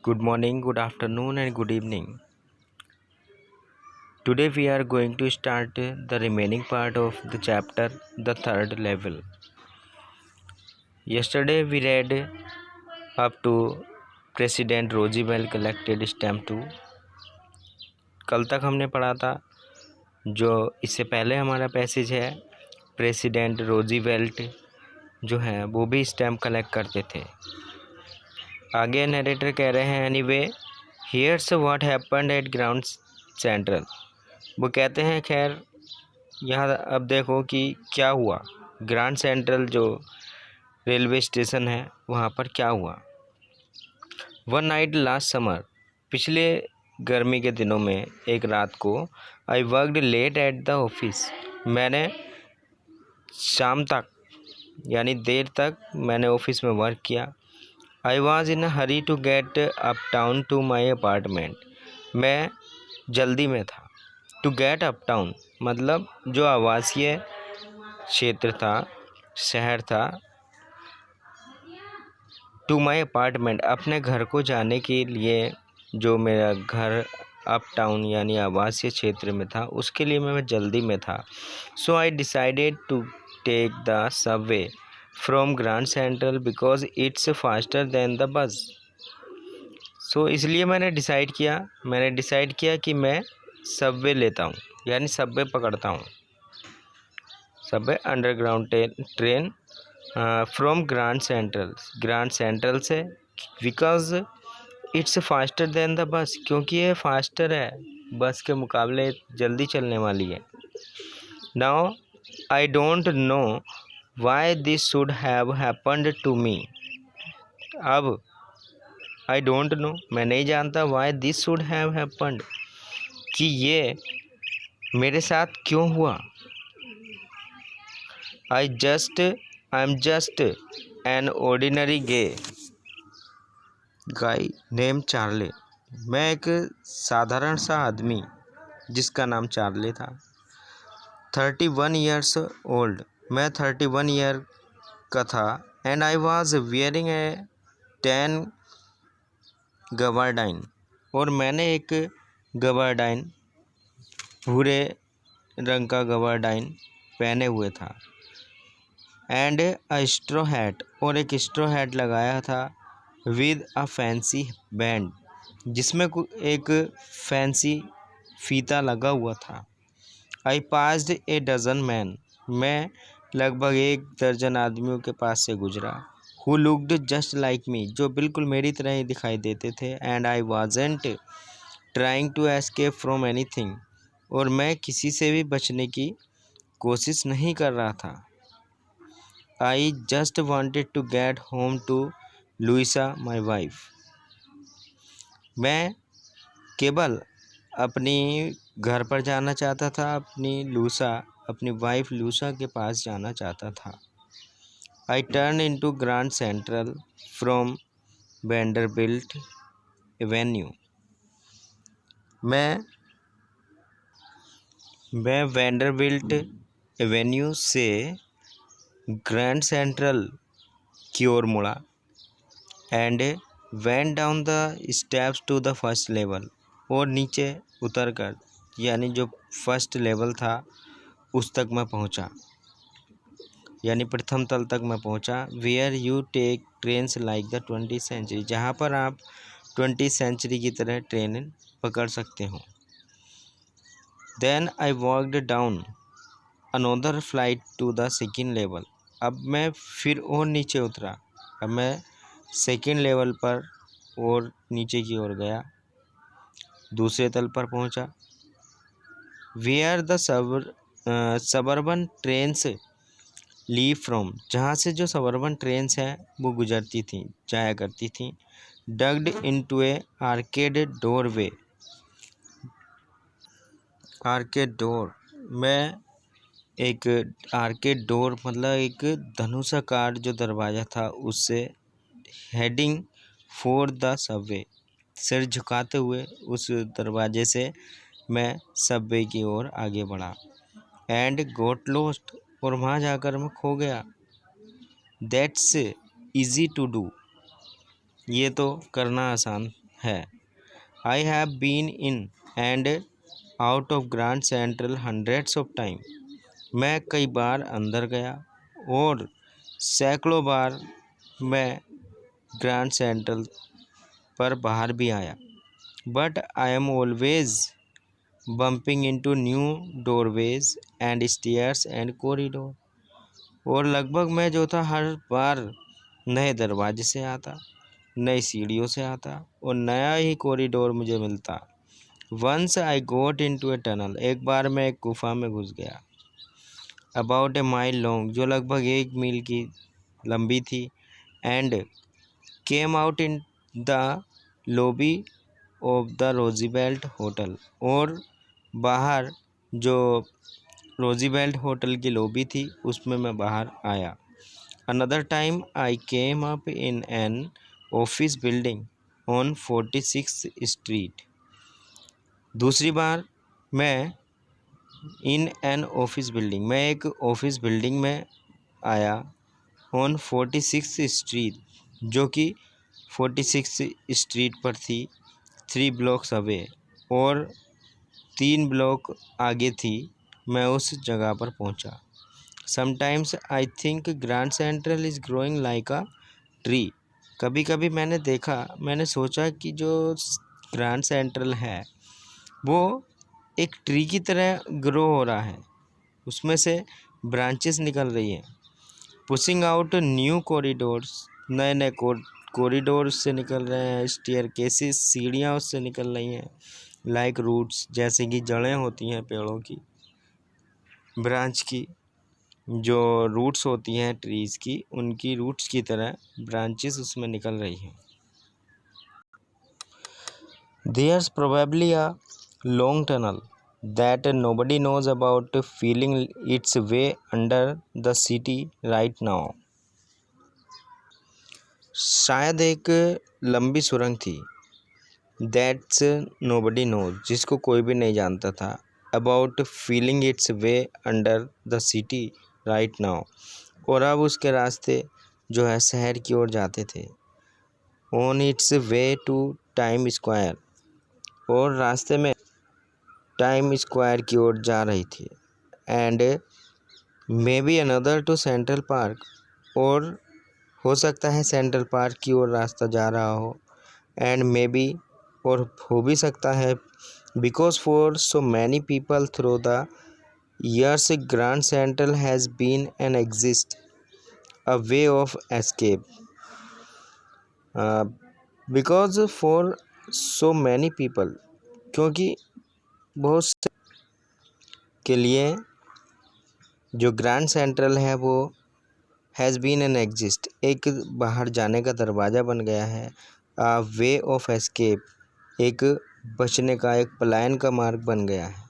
Good morning, good afternoon, and good evening. Today we are going to start the remaining part of the chapter, the third level. Yesterday we read up to President Roosevelt collected stamp 2. कल तक हमने पढ़ा था जो इससे पहले हमारा passage है प्रेसिडेंट रोजीवेल्ट जो है वो भी स्टैम्प कलेक्ट करते थे। आगे नरेटर कह रहे हैं anyway here's what happened at Grand Central. वो कहते हैं खैर यहाँ अब देखो कि क्या हुआ ग्रांड सेंट्रल जो रेलवे स्टेशन है वहाँ पर क्या हुआ। वन नाइट लास्ट समर, पिछले गर्मी के दिनों में एक रात को I worked late at the office, मैंने शाम तक यानी देर तक मैंने ऑफिस में वर्क किया। I was in a hurry to get uptown to my apartment, मैं जल्दी में था। टू गेट अप टाउन मतलब जो आवासीय क्षेत्र था, शहर था। टू माई अपार्टमेंट अपने घर को जाने के लिए, जो मेरा घर अप टाउन यानी आवासीय क्षेत्र में था उसके लिए मैं जल्दी में था। So I decided to take the subway from Grand Central because it's faster than the bus. So इसलिए मैंने डिसाइड किया कि मैं सबवे लेता हूँ यानी सबवे पकड़ता हूँ, subway underground train from Grand Central से, because it's faster than the bus, क्योंकि ये फास्टर है, बस के मुकाबले जल्दी चलने वाली है। Now I don't know why this should have happened to me. अब आई डोंट नो मैं नहीं जानता why this should have happened कि ये मेरे साथ क्यों हुआ। I am just an ordinary guy name Charlie, मैं एक साधारण सा आदमी जिसका नाम चार्ले था। 31 ईयर्स ओल्ड, मैं 31 ईयर का था। एंड आई वॉज वियरिंग ए 10 गबर्डाइन, और मैंने एक गबर्डाइन भूरे रंग का गबर्डाइन पहने हुए था। एंड अ स्ट्रॉ हैट, और एक स्ट्रॉ हैट लगाया था विद अ फैंसी बैंड, जिसमें एक फैंसी फीता लगा हुआ था। I passed a dozen man, मैं लगभग 1 दर्जन आदमियों के पास से गुजरा। Who looked just like me, जो बिल्कुल मेरी तरह ही दिखाई देते थे। And I wasn't trying to escape from anything, और मैं किसी से भी बचने की कोशिश नहीं कर रहा था। I just wanted to get home to Louisa my wife, मैं केवल अपनी घर पर जाना चाहता था, अपनी वाइफ लूसा के पास जाना चाहता था। I turn into Grand Central from Vanderbilt Avenue, मैं वेंडरबिल्ट एवेन्यू से ग्रैंड सेंट्रल की ओर मुड़ा। And went down the steps to the first level, और नीचे उतरकर यानी जो फर्स्ट लेवल था उस तक मैं पहुंचा, यानी प्रथम तल तक मैं पहुंचा। Where you take trains like the 20th century, जहां पर आप 20th सेंचुरी की तरह ट्रेन पकड़ सकते हो। Then I walked down another flight to the second level, अब मैं फिर और नीचे उतरा, अब मैं सेकेंड लेवल पर और नीचे की ओर गया, दूसरे तल पर पहुंचा। Where the suburban trains leave from, जहाँ से जो सबर्बन ट्रेन्स हैं वो गुजरती थी, जाया करती थी। डग्ड इनटू ए आर्केड डोरवे, आर्केड डोर, मैं एक आर्केड डोर मतलब एक धनुषाकार जो दरवाज़ा था उससे हेडिंग फॉर द सबवे, सिर झुकाते हुए उस दरवाजे से मैं सबवे की ओर आगे बढ़ा। एंड गोट लॉस्ट, और वहाँ जाकर मैं खो गया। दैट्स इजी टू डू, ये तो करना आसान है। I have been in and out of Grand Central hundreds of time. मैं कई बार अंदर गया और सैकड़ों बार मैं ग्रैंड सेंट्रल पर बाहर भी आया। But I am always bumping into new doorways and stairs and corridor. और लगभग मैं जो था हर बार नए दरवाजे से आता, नई सीढ़ियों से आता और नया ही कॉरिडोर मुझे मिलता। Once I got into a tunnel. एक बार मैं एक गुफा में घुस गया। अबाउट ए माइल लॉन्ग, जो लगभग 1 मील की लंबी थी। And came out in the lobby of the Roosevelt hotel. और बाहर जो रोजीवेल्ट होटल की लॉबी थी उसमें मैं बाहर आया। Another time I came up in an office building on 46th street. दूसरी बार मैं इन एन ऑफिस बिल्डिंग, मैं एक ऑफिस बिल्डिंग में आया ऑन 46th स्ट्रीट, जो कि 46th स्ट्रीट पर थी, 3 ब्लॉक्स अवे, और 3 ब्लॉक आगे थी। मैं उस जगह पर पहुंचा। Sometimes I think grand central is growing like a tree. कभी कभी मैंने सोचा कि जो ग्रैंड सेंट्रल है वो एक ट्री की तरह ग्रो हो रहा है, उसमें से ब्रांचेस निकल रही हैं। पुशिंग आउट न्यू कॉरिडोर्स, नए नए कॉरिडोर्स से निकल रहे हैं। स्टेयरकेसेस, सीढ़ियाँ उससे निकल रही हैं। लाइक रूट्स, जैसे कि जड़ें होती हैं पेड़ों की, ब्रांच की जो रूट्स होती हैं ट्रीज़ की, उनकी रूट्स की तरह ब्रांचेस उसमें निकल रही हैं। There's probably a long tunnel that nobody knows about feeling its way under the city right now. शायद एक लंबी सुरंग थी, दैट्स नोबडी नोज, जिसको कोई भी नहीं जानता था, about feeling it's way under the city right now, और अब उसके रास्ते जो है शहर की ओर जाते थे। On its way to Time Square, और रास्ते में टाइम स्क्वायर की ओर जा रही थी। And maybe another to Central Park, और हो सकता है सेंट्रल पार्क की ओर रास्ता जा रहा हो। एंड मे बी, और हो भी सकता है, because for so many people through the years Grand Central has been an exist, a way of escape, because for so many people, क्योंकि बहुत से के लिए जो ग्रैंड सेंट्रल है वो हैज़ बीन एन एग्जिस्ट, एक बाहर जाने का दरवाज़ा बन गया है। a वे ऑफ एस्केप, एक बचने का, एक पलायन का मार्ग बन गया है।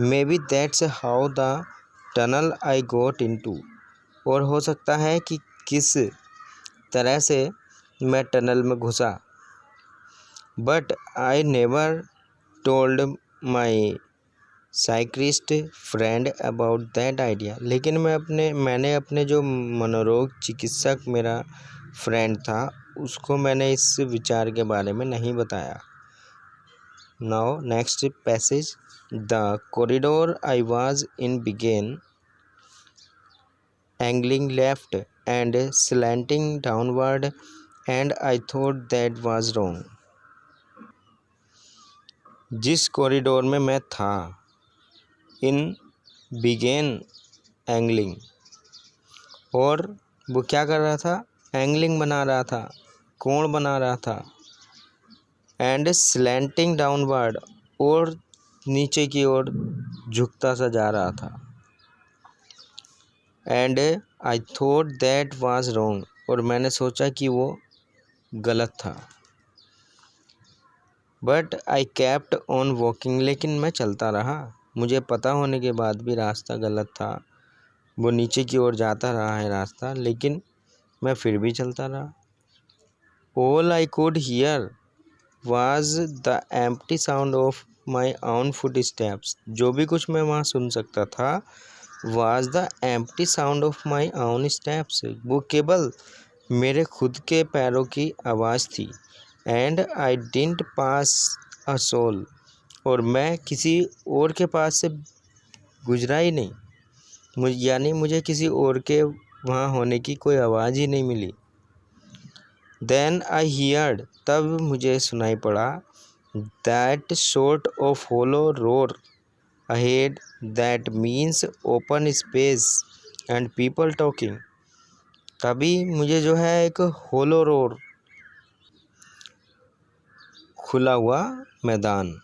Maybe that's how the tunnel I got into, और हो सकता है कि किस तरह से मैं टनल में घुसा। But I never told my psychiatrist friend about that idea, लेकिन मैंने अपने जो मनोरोग चिकित्सक मेरा फ्रेंड था उसको मैंने इस विचार के बारे में नहीं बताया। Now next passage. The corridor I was in began angling left and slanting downward and I thought that was wrong. जिस कॉरिडोर में मैं था, इन बिगेन एंगलिंग, और वो क्या कर रहा था, एंगलिंग बना रहा था, कोण बना रहा था। एंड स्लैंटिंग डाउनवर्ड, और नीचे की ओर झुकता सा जा रहा था। And I thought that was wrong, और मैंने सोचा कि वो गलत था। But I kept on walking, लेकिन मैं चलता रहा। मुझे पता होने के बाद भी रास्ता गलत था, वो नीचे की ओर जाता रहा है रास्ता, लेकिन मैं फिर भी चलता रहा। All I could hear was the empty sound of my own footsteps, जो भी कुछ मैं वहाँ सुन सकता था was the empty sound of my own steps, वो केवल मेरे खुद के पैरों की आवाज़ थी। And I didn't pass a soul, और मैं किसी और के पास से गुजरा ही नहीं, यानी मुझे किसी और के वहाँ होने की कोई आवाज़ ही नहीं मिली। देन आई हियर्ड, तब मुझे सुनाई पड़ा, that sort of hollow roar ahead, that means open space and people talking. तभी मुझे जो है एक होलो रोर, खुला हुआ मैदान,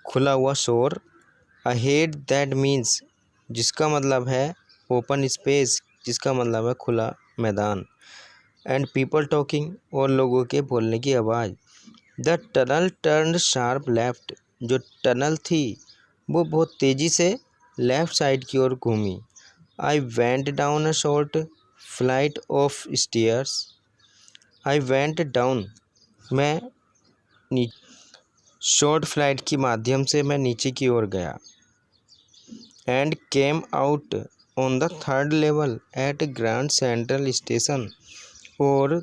खुला हुआ शोर, अहेड दैट मीन्स जिसका मतलब है ओपन स्पेस, जिसका मतलब है खुला मैदान, एंड पीपल टॉकिंग और लोगों के बोलने की आवाज़। The tunnel turn sharp left, जो टनल थी वो बहुत तेज़ी से लेफ़्ट साइड की ओर घूमी। I went down a short flight of stairs, I went down, मैं शॉर्ट फ्लाइट की माध्यम से मैं नीचे की ओर गया। And came out on the third level at Grand Central Station, और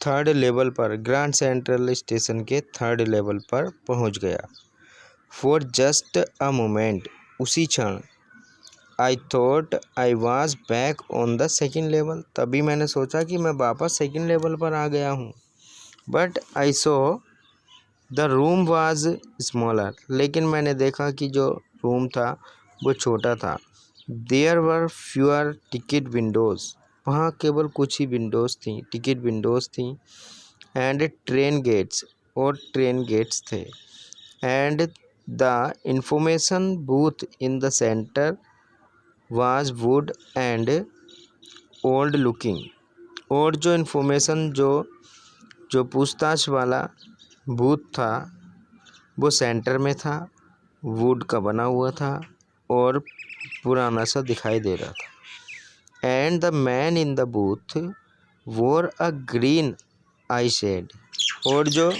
थर्ड लेवल पर, ग्रैंड सेंट्रल स्टेशन के थर्ड लेवल पर पहुंच गया। फॉर जस्ट अ मोमेंट, उसी क्षण, I thought I was back on the second level, तभी मैंने सोचा कि मैं वापस सेकेंड लेवल पर आ गया हूँ। But I so the room was smaller, लेकिन मैंने देखा कि जो रूम था वो छोटा था। There were fewer ticket windows, वहाँ केवल कुछ ही विंडोज़ थी, टिकट विंडोज़ थी। एंड ट्रेन गेट्स, और ट्रेन गेट्स थे। And the information booth in the centre was wood and old looking, और जो इन्फॉर्मेशन जो पूछताछ वाला बूथ था वो सेंटर में था, वुड का बना हुआ था और पुराना सा दिखाई दे रहा था। And the man in the booth वोर अ ग्रीन आई शेड, और जो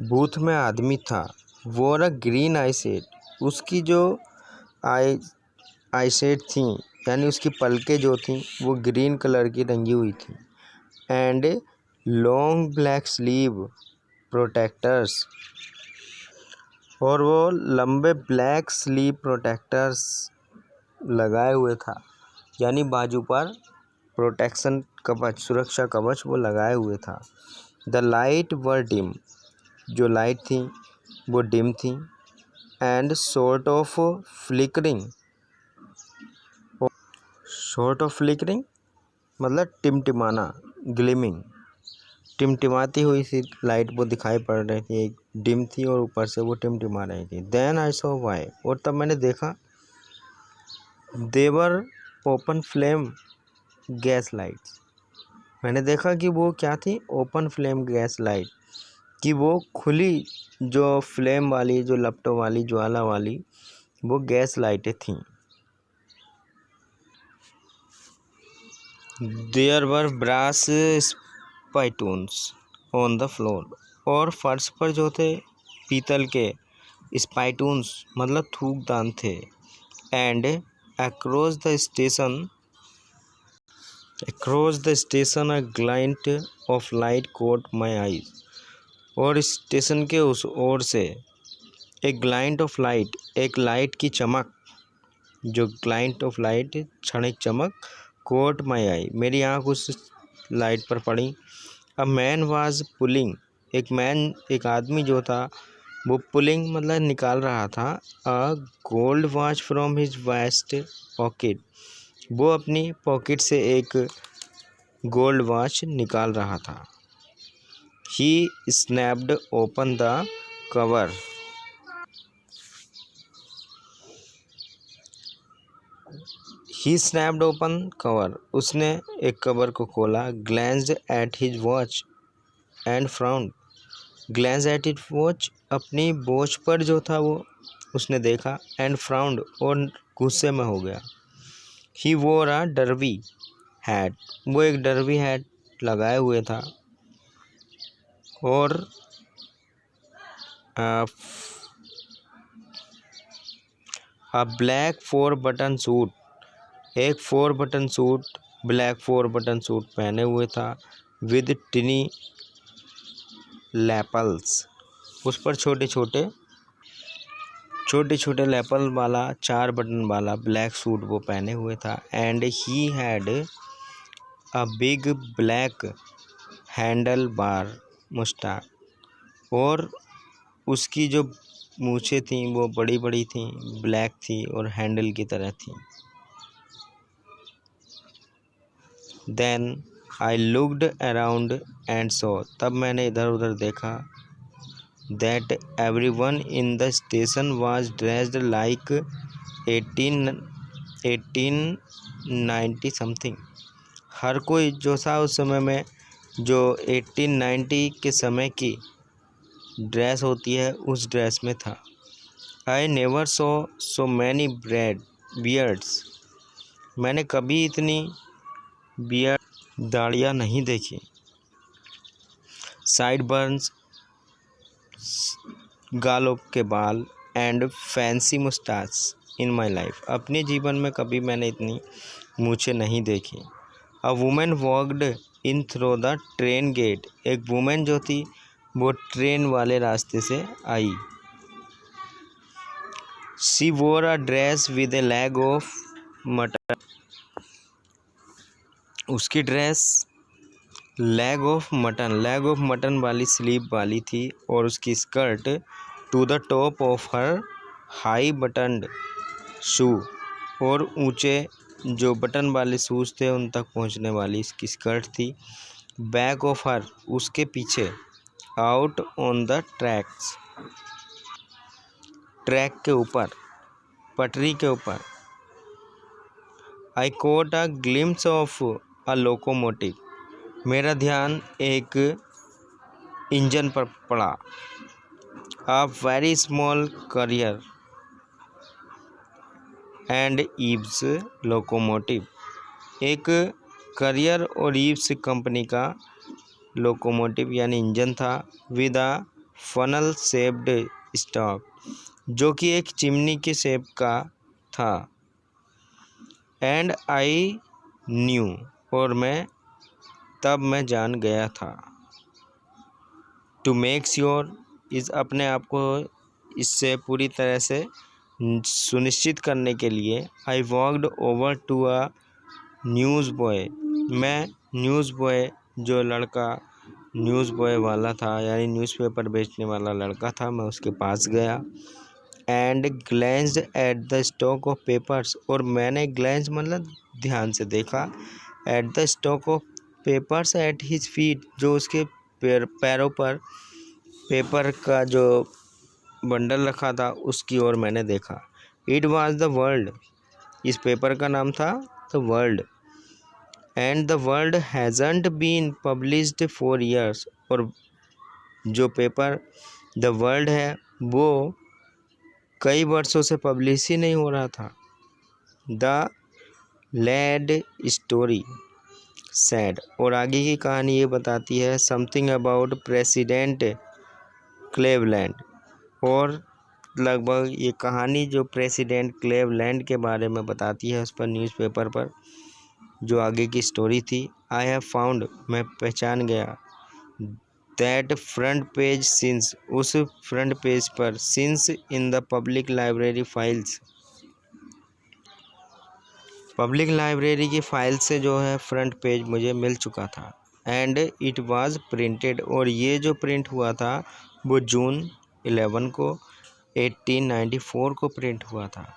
बूथ में आदमी था वोर अ ग्रीन आई शेड, उसकी जो आई शेड थी, यानी उसकी पलकें जो थी वो ग्रीन कलर की रंगी हुई थी। And long black sleeve protectors, और वो लंबे ब्लैक स्लीव प्रोटेक्टर्स लगाए हुए था, यानी बाजू पर प्रोटेक्शन कवच, सुरक्षा कवच वो लगाए हुए था। द लाइट वर डिम, जो लाइट थी वो डिम थी। And sort of flickering, sort of flickering मतलब टिमटिमाना, ग्लिमिंग, टिमटिमाती हुई सी लाइट वो दिखाई पड़ रही थी, एक डिम थी और ऊपर से वो टिमटिमा रही थी। देन आई सॉ व्हाई, और तब मैंने देखा, देवर ओपन फ्लेम गैस लाइट्स, मैंने देखा कि वो क्या थी, ओपन फ्लेम गैस लाइट, कि वो खुली जो फ्लेम वाली, जो लपटों वाली, ज्वाला वाली वो गैस लाइटें थीं। There were brass spittoons on the floor, और फर्श पर जो थे पीतल के स्पाइटून्स मतलब थूकदान थे। And across the station a glint of light caught my eyes, और स्टेशन के उस ओर से एक ग्लाइंट ऑफ लाइट, एक लाइट की चमक, जो ग्लाइंट ऑफ लाइट क्षणिक चमक, कोट माई आई, मेरी आँख उस लाइट पर पड़ी। अ मैन वाज पुलिंग, एक आदमी जो था वो पुलिंग मतलब निकाल रहा था, a gold watch from his vest pocket, वो अपनी पॉकेट से एक गोल्ड वॉच निकाल रहा था। He snapped open the cover, he snapped open cover, उसने एक कवर को खोला। Glanced at his watch and frowned, glance at his watch, अपनी वॉच पर जो था वो उसने देखा। एंड फ्राउंड, और गुस्से में हो गया। ही वोर अ डर्वी हैट, वो एक डर्वी हैट लगाए हुए था। और अ ब्लैक 4 बटन सूट, एक 4 button suit black 4 button suit पहने हुए था विद टिनी लैपल्स, उस पर छोटे छोटे लैपल वाला 4 बटन वाला ब्लैक सूट वो पहने हुए था। And he had a big black handle bar moustache, और उसकी जो मूछें थीं वो बड़ी बड़ी थीं, ब्लैक थी और हैंडल की तरह थी। Then I looked around and saw, तब मैंने इधर उधर देखा, that everyone in the station was dressed like 1890 something. हर कोई जो था उस समय में जो 1890 के समय की ड्रेस होती है उस ड्रेस में था। I never so many beards, मैंने कभी इतनी बियर्ड दाढ़ियाँ नहीं देखी। साइड बर्न्स, गालों के बाल, and fancy moustache in my life, अपने जीवन में कभी मैंने इतनी मूछें नहीं देखी। A woman walked in through the train gate, एक वुमेन जो थी वो ट्रेन वाले रास्ते से आई। She wore a dress with a leg of mutton, उसकी ड्रेस लेग ऑफ मटन वाली स्लीव वाली थी, और उसकी skirt to the top of her high buttoned shoe, और ऊंचे जो बटन वाले शूज़ थे उन तक पहुंचने वाली इसकी स्कर्ट थी। बैक ऑफ हर, उसके पीछे, out on the tracks, track के ऊपर, पटरी के ऊपर। आई caught a glimpse of a locomotive, मेरा ध्यान एक इंजन पर पड़ा। A very small career and eaves locomotive, एक करियर और ईव्स कंपनी का लोकोमोटिव यानी इंजन था। With a funnel shaped stock, जो कि एक चिमनी के शेप का था। एंड आई न्यू, और तब मैं जान गया था। टू मेक श्योर, इस अपने आप को इससे पूरी तरह से सुनिश्चित करने के लिए, I walked over to a newsboy, मैं न्यूज़ बॉय जो लड़का न्यूज़ बॉय वाला था यानी न्यूज़पेपर बेचने वाला लड़का था, मैं उसके पास गया। And glanced at the stock of papers, और मैंने ग्लैंस मतलब ध्यान से देखा, at the stock of papers at his feet, जो उसके पैरों पर पेपर का जो बंडल रखा था उसकी ओर मैंने देखा। इट वाज द वर्ल्ड, इस पेपर का नाम था the world. And the world hasn't been published for years, और जो पेपर द वर्ल्ड है वो कई वर्षों से पब्लिश ही नहीं हो रहा था। द लैड स्टोरी सैड, और आगे की कहानी ये बताती है, समथिंग अबाउट प्रेसिडेंट क्लेवलैंड, और लगभग ये कहानी जो प्रेसिडेंट क्लेवलैंड के बारे में बताती है उस पर न्यूज़पेपर पर जो आगे की स्टोरी थी। आई हैव फाउंड, मैं पहचान गया, दैट फ्रंट पेज सिंस, उस फ्रंट पेज पर, since in the public library files, public library की फाइल से जो है फ्रंट पेज मुझे मिल चुका था। एंड इट वाज प्रिंटेड, और ये जो प्रिंट हुआ था वो जून 11 को 1894 को प्रिंट हुआ था।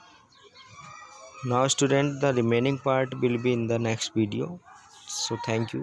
Now student, the remaining part will be in the next video, so thank you.